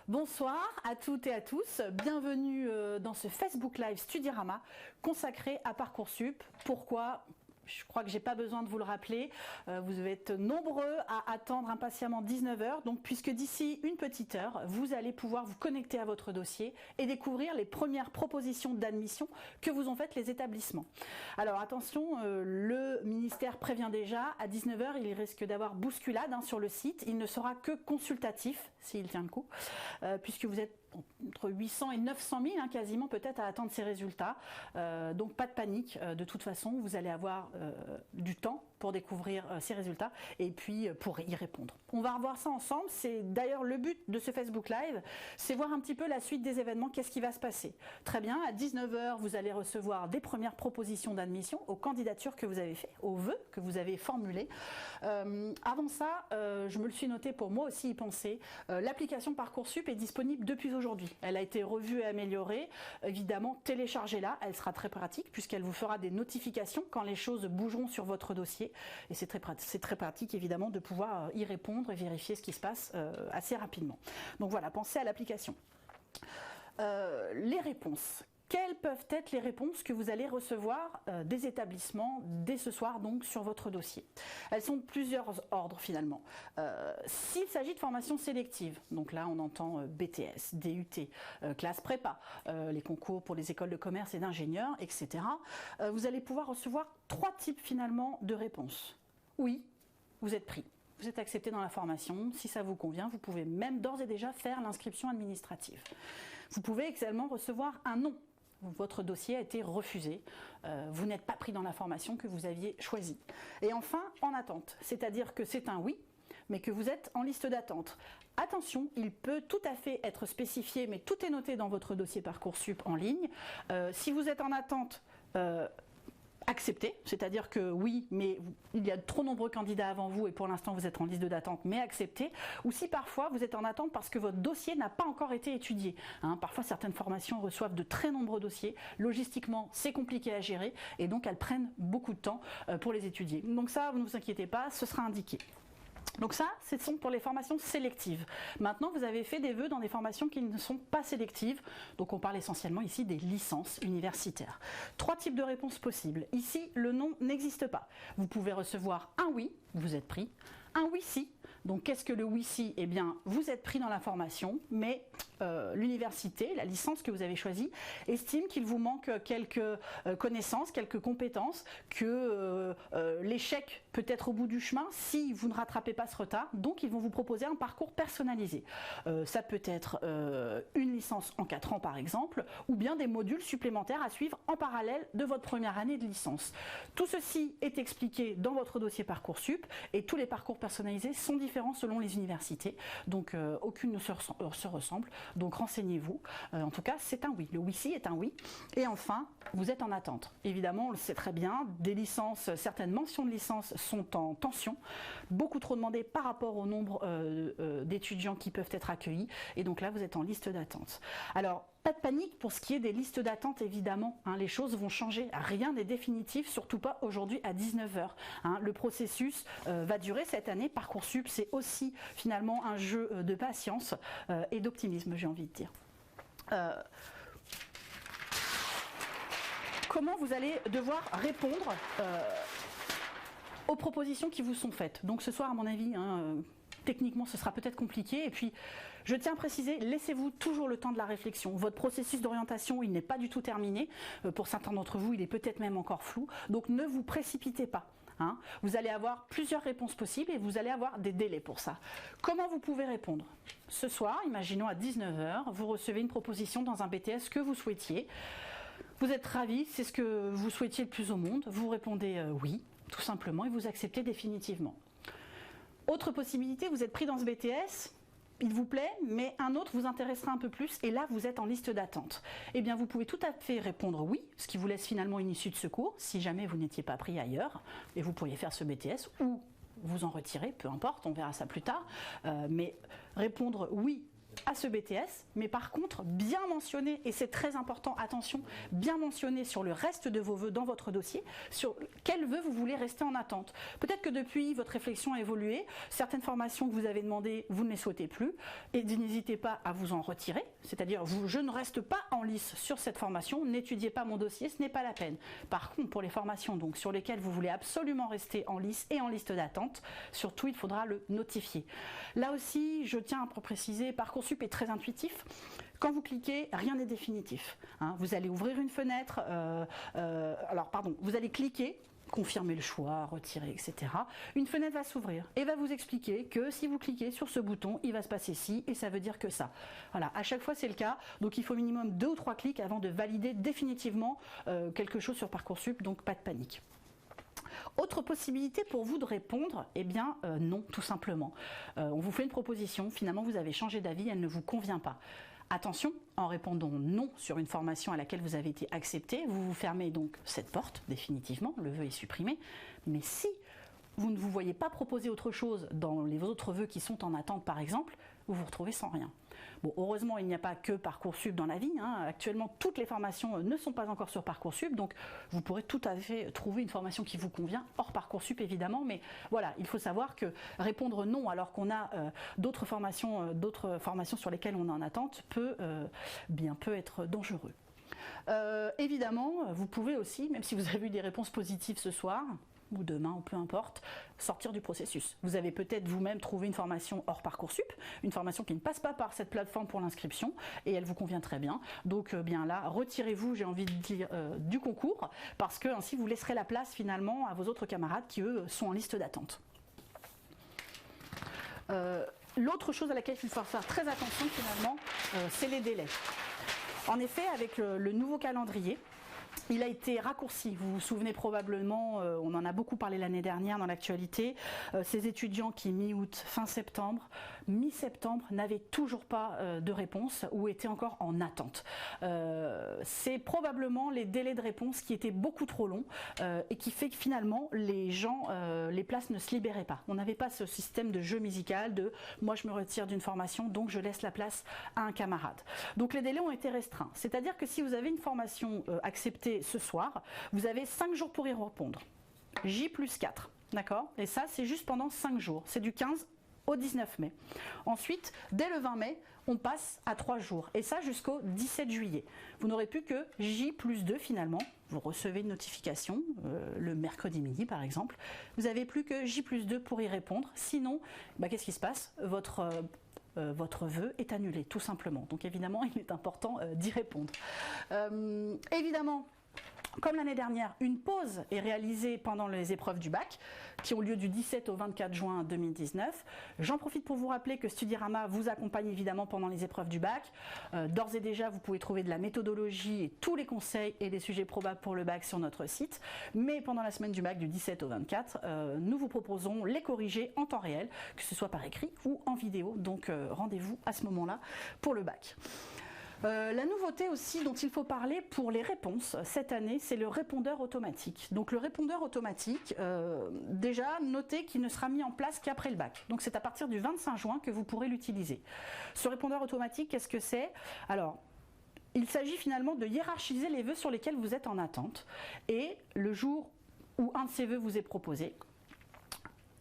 Bonsoir à toutes et à tous, bienvenue dans ce Facebook Live Studirama consacré à Parcoursup. Pourquoi ? Je crois que j'ai pas besoin de vous le rappeler, vous êtes nombreux à attendre impatiemment 19 h, donc puisque d'ici une petite heure, vous allez pouvoir vous connecter à votre dossier et découvrir les premières propositions d'admission que vous ont faites les établissements. Alors attention, le ministère prévient déjà, à 19 h, il risque d'avoir bousculade sur le site, il ne sera que consultatif, s'il tient le coup, puisque vous êtes entre 800 et 900 000 quasiment peut-être à attendre ces résultats, donc pas de panique, de toute façon vous allez avoir du temps pour découvrir ces résultats et puis pour y répondre. On va revoir ça ensemble, c'est d'ailleurs le but de ce Facebook Live, c'est voir un petit peu la suite des événements, qu'est-ce qui va se passer. Très bien, à 19 h vous allez recevoir des premières propositions d'admission aux candidatures que vous avez fait, aux vœux que vous avez formulés. Avant ça, je me le suis noté pour moi aussi y penser, l'application Parcoursup est disponible depuis aujourd'hui. Elle a été revue et améliorée, évidemment téléchargez-la, elle sera très pratique puisqu'elle vous fera des notifications quand les choses bougeront sur votre dossier. Et c'est très pratique évidemment de pouvoir y répondre et vérifier ce qui se passe assez rapidement. Donc voilà, pensez à l'application. Les réponses. Quelles peuvent être les réponses que vous allez recevoir des établissements dès ce soir donc sur votre dossier? Elles sont de plusieurs ordres finalement. S'il s'agit de formations sélectives, donc là on entend BTS, DUT, classe prépa, les concours pour les écoles de commerce et d'ingénieurs, etc. Vous allez pouvoir recevoir trois types finalement de réponses. Oui, vous êtes pris. Vous êtes accepté dans la formation, si ça vous convient, vous pouvez même d'ores et déjà faire l'inscription administrative. Vous pouvez également recevoir un non. Votre dossier a été refusé, vous n'êtes pas pris dans la formation que vous aviez choisie. Et enfin, en attente, c'est-à-dire que c'est un oui, mais que vous êtes en liste d'attente. Attention, il peut tout à fait être spécifié, mais tout est noté dans votre dossier Parcoursup en ligne. Si vous êtes en attente, accepté, c'est-à-dire que oui, mais il y a trop nombreux candidats avant vous et pour l'instant vous êtes en liste d'attente, mais accepté. Ou si parfois vous êtes en attente parce que votre dossier n'a pas encore été étudié. Parfois certaines formations reçoivent de très nombreux dossiers, logistiquement c'est compliqué à gérer et donc elles prennent beaucoup de temps pour les étudier. Donc ça, ne vous inquiétez pas, ce sera indiqué. Donc ça, ce sont pour les formations sélectives. Maintenant, vous avez fait des vœux dans des formations qui ne sont pas sélectives. Donc on parle essentiellement ici des licences universitaires. Trois types de réponses possibles. Ici, le non n'existe pas. Vous pouvez recevoir un oui, vous êtes pris, un oui si. Donc qu'est-ce que le oui si? Eh bien, vous êtes pris dans la formation, mais l'université, la licence que vous avez choisie, estime qu'il vous manque quelques connaissances, quelques compétences, que l'échec peut être au bout du chemin si vous ne rattrapez pas ce retard. Donc ils vont vous proposer un parcours personnalisé. Ça peut être une licence en 4 ans par exemple, ou bien des modules supplémentaires à suivre en parallèle de votre première année de licence. Tout ceci est expliqué dans votre dossier Parcoursup et tous les parcours personnalisés sont différents selon les universités. Donc aucune ne se ressemble. Donc renseignez-vous. En tout cas, c'est un oui. Le oui si est un oui. Et enfin, vous êtes en attente. Évidemment, on le sait très bien, des licences, certaines mentions de licence sont en tension. Beaucoup trop demandées par rapport au nombre d'étudiants qui peuvent être accueillis. Et donc là, vous êtes en liste d'attente. Alors, pas de panique pour ce qui est des listes d'attente, évidemment. Les choses vont changer. Rien n'est définitif, surtout pas aujourd'hui à 19 h. Le processus va durer cette année. Parcoursup, c'est aussi finalement un jeu de patience et d'optimisme, j'ai envie de dire. Comment vous allez devoir répondre aux propositions qui vous sont faites? Donc ce soir, à mon avis, techniquement, ce sera peut-être compliqué. Et puis, je tiens à préciser, laissez-vous toujours le temps de la réflexion. Votre processus d'orientation, il n'est pas du tout terminé. Pour certains d'entre vous, il est peut-être même encore flou. Donc, ne vous précipitez pas. Vous allez avoir plusieurs réponses possibles et vous allez avoir des délais pour ça. Comment vous pouvez répondre? Ce soir, imaginons à 19 h, vous recevez une proposition dans un BTS que vous souhaitiez. Vous êtes ravi, c'est ce que vous souhaitiez le plus au monde. Vous répondez oui, tout simplement, et vous acceptez définitivement. Autre possibilité, vous êtes pris dans ce BTS, il vous plaît, mais un autre vous intéressera un peu plus, et là vous êtes en liste d'attente. Eh bien vous pouvez tout à fait répondre oui, ce qui vous laisse finalement une issue de secours, si jamais vous n'étiez pas pris ailleurs, et vous pourriez faire ce BTS, ou vous en retirer, peu importe, on verra ça plus tard, mais répondre oui à ce BTS, mais par contre bien mentionner, et c'est très important, attention, bien mentionner sur le reste de vos vœux dans votre dossier, sur quel vœu vous voulez rester en attente. Peut-être que depuis votre réflexion a évolué, certaines formations que vous avez demandées, vous ne les souhaitez plus, et n'hésitez pas à vous en retirer, c'est-à-dire je ne reste pas en lice sur cette formation, n'étudiez pas mon dossier, ce n'est pas la peine. Par contre, pour les formations donc, sur lesquelles vous voulez absolument rester en lice et en liste d'attente, surtout il faudra le notifier. Là aussi, je tiens à préciser, Parcoursup est très intuitif. Quand vous cliquez, rien n'est définitif. Vous allez ouvrir une fenêtre, vous allez cliquer, confirmer le choix, retirer, etc. Une fenêtre va s'ouvrir et va vous expliquer que si vous cliquez sur ce bouton, il va se passer ci et ça veut dire que ça. Voilà, à chaque fois c'est le cas, donc il faut minimum 2 ou 3 clics avant de valider définitivement quelque chose sur Parcoursup, donc pas de panique. Autre possibilité pour vous de répondre, eh bien non, tout simplement. On vous fait une proposition, finalement vous avez changé d'avis, elle ne vous convient pas. Attention, en répondant non sur une formation à laquelle vous avez été accepté, vous vous fermez donc cette porte définitivement, le vœu est supprimé. Mais si vous ne vous voyez pas proposer autre chose dans les autres vœux qui sont en attente par exemple, vous vous retrouvez sans rien. Bon, heureusement, il n'y a pas que Parcoursup dans la vie. Actuellement, toutes les formations ne sont pas encore sur Parcoursup, donc vous pourrez tout à fait trouver une formation qui vous convient, hors Parcoursup évidemment, mais voilà, il faut savoir que répondre non alors qu'on a d'autres formations sur lesquelles on est en attente peut être dangereux. Évidemment, vous pouvez aussi, même si vous avez eu des réponses positives ce soir, ou demain, ou peu importe, sortir du processus. Vous avez peut-être vous-même trouvé une formation hors Parcoursup, une formation qui ne passe pas par cette plateforme pour l'inscription, et elle vous convient très bien. Donc bien là, retirez-vous, j'ai envie de dire, du concours, parce que ainsi vous laisserez la place finalement à vos autres camarades qui, eux, sont en liste d'attente. L'autre chose à laquelle il faut faire très attention finalement, c'est les délais. En effet, avec le nouveau calendrier, il a été raccourci, vous vous souvenez probablement, on en a beaucoup parlé l'année dernière dans l'actualité, ces étudiants qui mi-août, fin septembre, mi-septembre n'avaient toujours pas de réponse ou étaient encore en attente. C'est probablement les délais de réponse qui étaient beaucoup trop longs et qui fait que finalement les places ne se libéraient pas. On n'avait pas ce système de jeu musical de moi je me retire d'une formation donc je laisse la place à un camarade. Donc les délais ont été restreints, c'est-à-dire que si vous avez une formation acceptée ce soir, vous avez 5 jours pour y répondre. J plus 4, d'accord? Et ça, c'est juste pendant 5 jours. C'est du 15 au 19 mai. Ensuite, dès le 20 mai, on passe à 3 jours. Et ça, jusqu'au 17 juillet. Vous n'aurez plus que J plus 2 finalement. Vous recevez une notification, le mercredi midi par exemple. Vous n'avez plus que J plus 2 pour y répondre. Sinon, qu'est-ce qui se passe? Votre vœu est annulé, tout simplement. Donc évidemment, il est important d'y répondre. Évidemment, comme l'année dernière, une pause est réalisée pendant les épreuves du bac, qui ont lieu du 17 au 24 juin 2019. J'en profite pour vous rappeler que Studirama vous accompagne évidemment pendant les épreuves du bac. D'ores et déjà, vous pouvez trouver de la méthodologie et tous les conseils et les sujets probables pour le bac sur notre site. Mais pendant la semaine du bac du 17 au 24, nous vous proposons les corriger en temps réel, que ce soit par écrit ou en vidéo. Donc rendez-vous à ce moment-là pour le bac. La nouveauté aussi dont il faut parler pour les réponses cette année, c'est le répondeur automatique. Donc le répondeur automatique, déjà notez qu'il ne sera mis en place qu'après le bac. Donc c'est à partir du 25 juin que vous pourrez l'utiliser. Ce répondeur automatique, qu'est-ce que c'est? Alors, il s'agit finalement de hiérarchiser les vœux sur lesquels vous êtes en attente. Et le jour où un de ces vœux vous est proposé,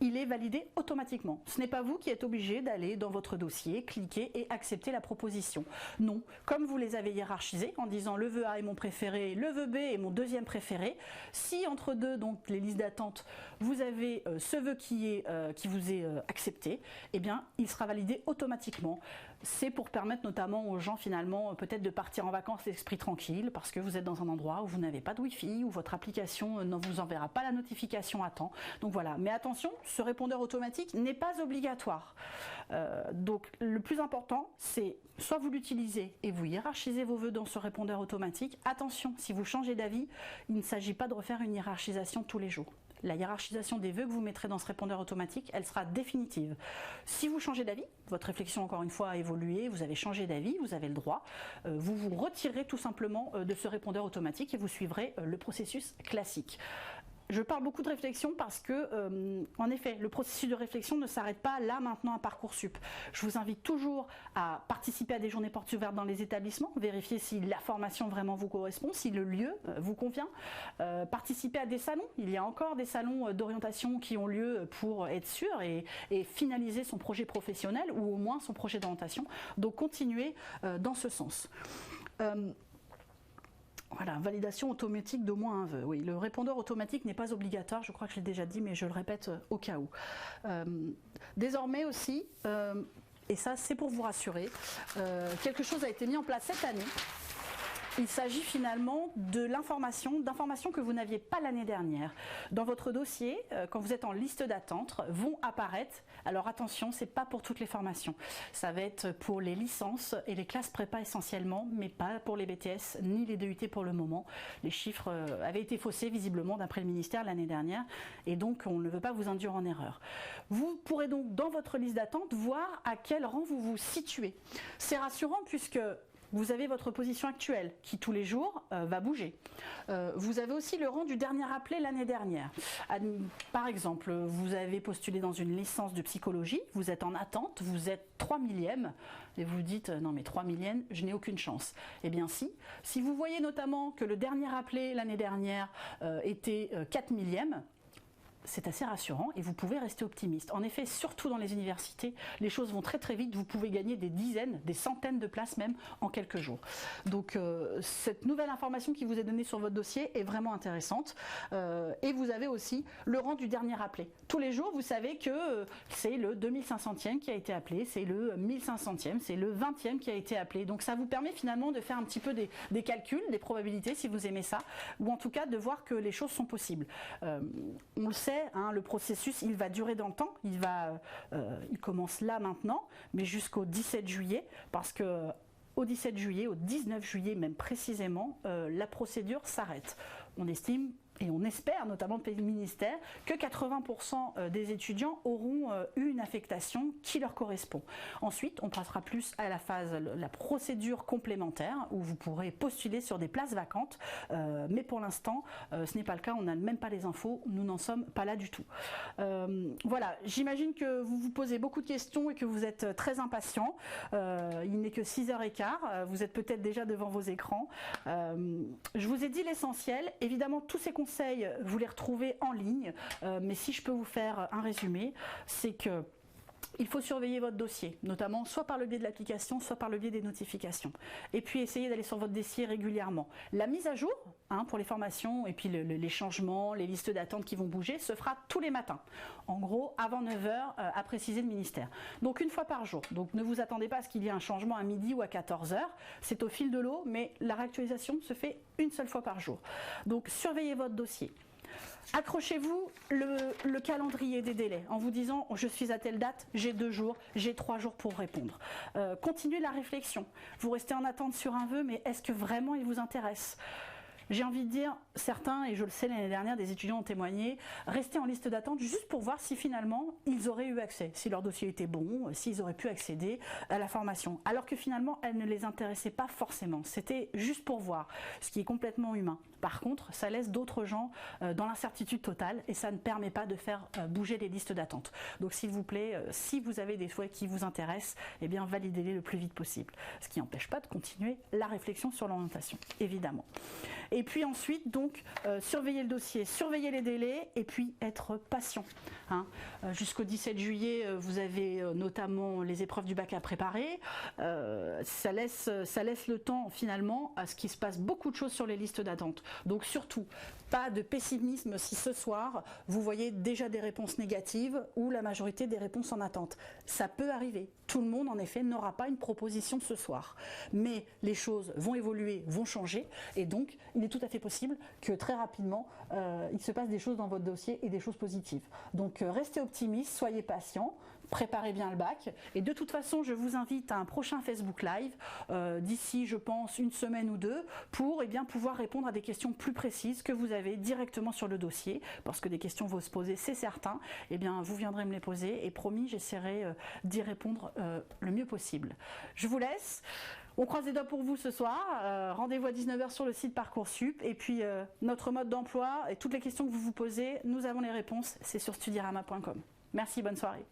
il est validé automatiquement. Ce n'est pas vous qui êtes obligé d'aller dans votre dossier, cliquer et accepter la proposition. Non, comme vous les avez hiérarchisés en disant le vœu A est mon préféré, le vœu B est mon deuxième préféré, si entre deux, donc les listes d'attente, vous avez ce vœu qui vous est accepté, eh bien il sera validé automatiquement. C'est pour permettre notamment aux gens finalement peut-être de partir en vacances l'esprit tranquille parce que vous êtes dans un endroit où vous n'avez pas de Wi-Fi, où votre application ne vous enverra pas la notification à temps. Donc voilà, mais attention, ce répondeur automatique n'est pas obligatoire. Donc le plus important, c'est soit vous l'utilisez et vous hiérarchisez vos vœux dans ce répondeur automatique. Attention, si vous changez d'avis, il ne s'agit pas de refaire une hiérarchisation tous les jours. La hiérarchisation des vœux que vous mettrez dans ce répondeur automatique, elle sera définitive. Si vous changez d'avis, votre réflexion encore une fois a évolué, vous avez changé d'avis, vous avez le droit, vous vous retirez tout simplement de ce répondeur automatique et vous suivrez le processus classique. Je parle beaucoup de réflexion parce que, en effet, le processus de réflexion ne s'arrête pas là maintenant à Parcoursup. Je vous invite toujours à participer à des journées portes ouvertes dans les établissements, vérifier si la formation vraiment vous correspond, si le lieu vous convient. Participer à des salons. Il y a encore des salons d'orientation qui ont lieu pour être sûr et finaliser son projet professionnel ou au moins son projet d'orientation. Donc continuez dans ce sens. Voilà, validation automatique d'au moins un vœu. Oui, le répondeur automatique n'est pas obligatoire, je crois que je l'ai déjà dit, mais je le répète au cas où. Désormais aussi, et ça c'est pour vous rassurer, quelque chose a été mis en place cette année. Il s'agit finalement d'informations que vous n'aviez pas l'année dernière. Dans votre dossier, quand vous êtes en liste d'attente, vont apparaître, alors attention, c'est pas pour toutes les formations. Ça va être pour les licences et les classes prépa essentiellement, mais pas pour les BTS ni les DUT pour le moment. Les chiffres avaient été faussés visiblement d'après le ministère l'année dernière et donc on ne veut pas vous induire en erreur. Vous pourrez donc dans votre liste d'attente voir à quel rang vous vous situez. C'est rassurant puisque vous avez votre position actuelle qui tous les jours va bouger. Vous avez aussi le rang du dernier appelé l'année dernière. Par exemple, vous avez postulé dans une licence de psychologie, vous êtes en attente, vous êtes 3 millième et vous dites non mais 3 millième, je n'ai aucune chance. Eh bien si vous voyez notamment que le dernier appelé l'année dernière était 4 millième, c'est assez rassurant et vous pouvez rester optimiste. En effet, surtout dans les universités, les choses vont très très vite. Vous pouvez gagner des dizaines, des centaines de places même en quelques jours. Donc cette nouvelle information qui vous est donnée sur votre dossier est vraiment intéressante. Et vous avez aussi le rang du dernier appelé. Tous les jours, vous savez que c'est le 2500e qui a été appelé, c'est le 1500e, c'est le 20e qui a été appelé. Donc ça vous permet finalement de faire un petit peu des calculs, des probabilités si vous aimez ça, ou en tout cas de voir que les choses sont possibles. On le sait, le processus il va durer dans le temps, il commence là maintenant, mais jusqu'au 17 juillet, parce que au 17 juillet, au 19 juillet même précisément, la procédure s'arrête. On estime et on espère, notamment le ministère, que 80% des étudiants auront eu une affectation qui leur correspond. Ensuite, on passera plus à la phase, la procédure complémentaire, où vous pourrez postuler sur des places vacantes, mais pour l'instant, ce n'est pas le cas, on n'a même pas les infos, nous n'en sommes pas là du tout. Voilà, j'imagine que vous vous posez beaucoup de questions et que vous êtes très impatient. Il n'est que 6h15, vous êtes peut-être déjà devant vos écrans. Je vous ai dit l'essentiel, évidemment tous ces conseils, vous les retrouvez en ligne, mais si je peux vous faire un résumé, c'est que il faut surveiller votre dossier, notamment soit par le biais de l'application, soit par le biais des notifications. Et puis essayez d'aller sur votre dossier régulièrement. La mise à jour, pour les formations et puis les changements, les listes d'attente qui vont bouger, se fera tous les matins. En gros, avant 9h, à préciser le ministère. Donc une fois par jour. Donc ne vous attendez pas à ce qu'il y ait un changement à midi ou à 14h. C'est au fil de l'eau, mais la réactualisation se fait une seule fois par jour. Donc surveillez votre dossier. Accrochez-vous le calendrier des délais en vous disant je suis à telle date, j'ai 2 jours, j'ai 3 jours pour répondre. Continuez la réflexion. Vous restez en attente sur un vœu, mais est-ce que vraiment il vous intéresse ? J'ai envie de dire, certains, et je le sais l'année dernière, des étudiants ont témoigné, rester en liste d'attente juste pour voir si finalement ils auraient eu accès, si leur dossier était bon, s'ils auraient pu accéder à la formation. Alors que finalement, elle ne les intéressait pas forcément. C'était juste pour voir, ce qui est complètement humain. Par contre, ça laisse d'autres gens dans l'incertitude totale et ça ne permet pas de faire bouger les listes d'attente. Donc s'il vous plaît, si vous avez des souhaits qui vous intéressent, eh bien validez-les le plus vite possible. Ce qui n'empêche pas de continuer la réflexion sur l'orientation, évidemment. Et puis ensuite, donc, surveiller le dossier, surveiller les délais et puis être patient. Jusqu'au 17 juillet, vous avez notamment les épreuves du bac à préparer. Ça laisse le temps finalement à ce qu'il se passe beaucoup de choses sur les listes d'attente. Donc surtout, pas de pessimisme si ce soir, vous voyez déjà des réponses négatives ou la majorité des réponses en attente. Ça peut arriver. Tout le monde, en effet, n'aura pas une proposition ce soir. Mais les choses vont évoluer, vont changer et donc, il est tout à fait possible que très rapidement, il se passe des choses dans votre dossier et des choses positives. Donc, restez optimiste, soyez patient, préparez bien le bac. Et de toute façon, je vous invite à un prochain Facebook Live d'ici, je pense, une semaine ou deux pour pouvoir répondre à des questions plus précises que vous avez directement sur le dossier. Parce que des questions vont se poser, c'est certain. Eh bien, vous viendrez me les poser et promis, j'essaierai d'y répondre le mieux possible. Je vous laisse. On croise les doigts pour vous ce soir. Rendez-vous à 19 h sur le site Parcoursup. Et puis, notre mode d'emploi et toutes les questions que vous vous posez, nous avons les réponses. C'est sur studirama.com. Merci, bonne soirée.